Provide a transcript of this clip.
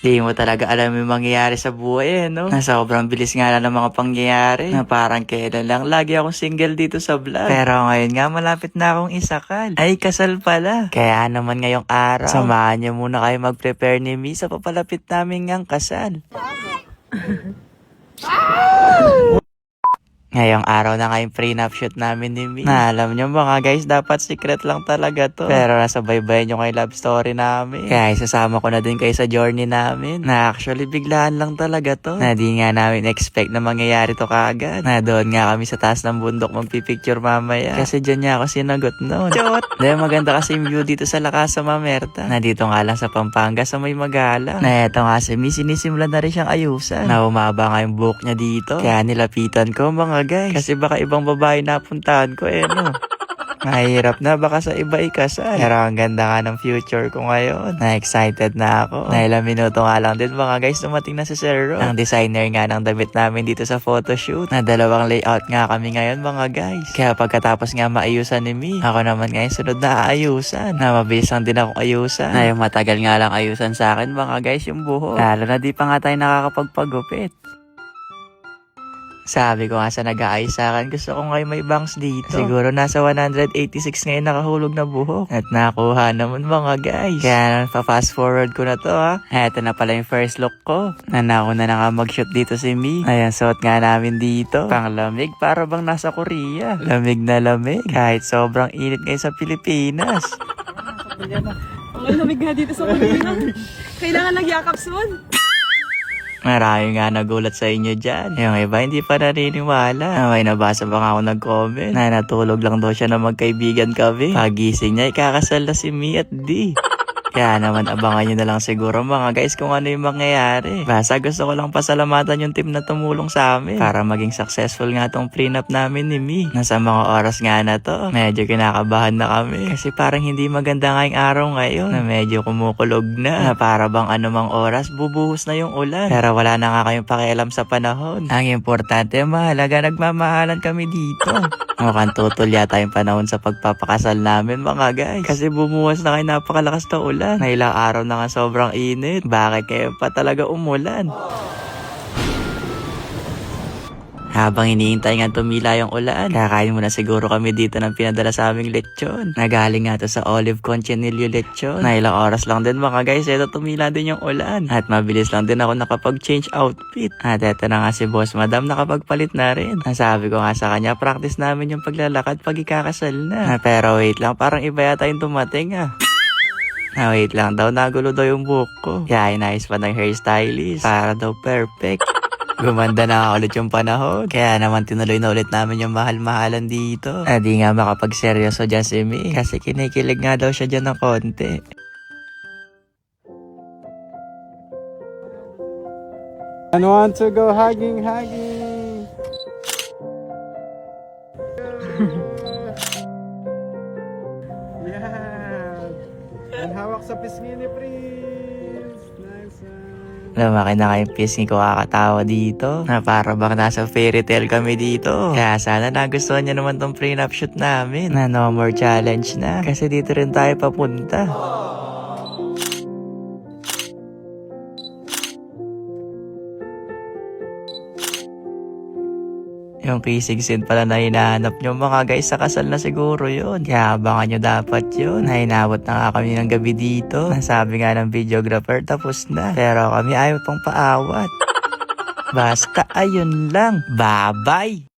Di mo talaga alam yung mangyayari sa buhay no? Na sobrang bilis nga lang ng mga pangyayari. Na parang kailan lang lagi akong single dito sa vlog. Pero ngayon nga malapit na akong isakal. Ay kasal pala. Kaya naman ngayong araw, samahan niyo muna kayo mag-prepare ni Mi sa papalapit namin ngang kasal. Ngayong araw na ngayong prenup shoot namin ni Mi. Na alam nyo mga guys, dapat secret lang talaga to. Pero nasa baybayin nyo kay love story namin. Kaya isasama ko na din kayo sa journey namin. Na actually biglaan lang talaga to. Na di nga namin expect na mangyayari to kaagad. Na doon nga kami sa taas ng bundok magpipicture mamaya. Kasi dyan niya ako sinagot noon. Chot! Dahil maganda kasi yung view dito sa lakas sa Mamerta. Na dito nga lang sa Pampanga sa may Magala. Na eto nga si Mi, sinisimulan na rin siyang ayusan. Na umaba nga yung buhok niya dito. Kaya nilapitan ko mga guys. Kasi baka ibang babae napuntahan ko no. Mahirap na baka sa iba ikasal. Pero ang ganda nga ng future ko ngayon. Na-excited na ako. Na ilang minuto nga lang din mga guys dumating na si Sir Ro. Ang designer nga ng damit namin dito sa photoshoot. Na dalawang layout nga kami ngayon mga guys. Kaya pagkatapos nga maayusan ni Mi, ako naman ngayon sunod na aayusan. Na mabilis lang din ako ayusan. Na yung matagal nga lang ayusan sa akin mga guys yung buhok. Lalo na di pa nga tayo nakakapagpagupit. Sabi ko nga sa nag-aayos sa akin, gusto ko ngayon may bangs dito. Siguro nasa 186 ngayon nakahulog na buhok. At nakuha naman mga guys. Kaya pa-fast forward ko na to Eto na pala yung first look ko. Nanako na nga mag-shoot dito si Mi. Ayan, suot nga namin dito. Panglamig, para bang nasa Korea. Lamig na lamig. Kahit sobrang init ngayon sa Pilipinas. Ang lamig nga dito sa Korea. Kailangan nagyakap soon. Marami nga nagulat sa inyo dyan. Yung iba hindi pa naniniwala. May nabasa pa nga ako nag-comment na natulog lang daw siya na magkaibigan kami. Pagising niya, ikakasal na si Mi at D. Kaya naman abangan nyo na lang siguro mga guys kung ano yung mangyayari. Basta gusto ko lang pasalamatan yung team na tumulong sa amin para maging successful nga tong prenup namin ni Mi. Nasa mga oras nga na to, medyo kinakabahan na kami. Kasi parang hindi maganda ngayong araw ngayon na medyo kumukulog na. Na para bang anumang oras bubuhos na yung ulan. Pero wala na nga kayong pakialam sa panahon. Ang importante mahalaga nagmamahalan kami dito. Mukhang tutol yata yung panahon sa pagpapakasal namin mga guys. Kasi bumuwas na kayo napakalakas na ulan. Na ilang araw na nga sobrang init. Bakit kayo pa talaga umulan? Habang iniintay nga tumila yung ulan, kakain muna siguro kami dito ng pinadala sa aming lechon. Nagaling nga to sa Olive Conchinillo lechon. Na ilang oras lang din mga guys, eto tumila din yung ulan. At mabilis lang din ako nakapag-change outfit. At eto na nga si Boss Madam nakapagpalit na rin. Nasabi ko nga sa kanya, practice namin yung paglalakad pag ikakasal na. Pero wait lang, parang iba yata yung tumating wait lang daw, nagulo daw yung buhok ko. Kaya inayos pa ng hairstylist para daw perfect. Gumanda na ulit yung panahon. Kaya naman tinuloy na ulit namin yung mahal-mahalan dito. Di nga makapagseryoso dyan si Mi. Kasi kinikilig nga daw siya dyan ng konti. And want to go hugging. And hawak sa pisngi ni Prince. Nice one. Lumaki na kayong pisngi ko kakatawa dito. Na para bang nasa fairy tale kami dito. Kaya sana nagustuhan niya naman tong prenup shoot namin. Na no more challenge na. Kasi dito rin tayo papunta. Yung kissing scene pala na hinahanap nyo mga guys, sa kasal na siguro yun. Kaya abangan nyo dapat yun. Nahinawat na nga kami ng gabi dito. Nasabi nga ng videographer tapos na. Pero kami ayaw pang paawat. Basta ayun lang. Bye-bye!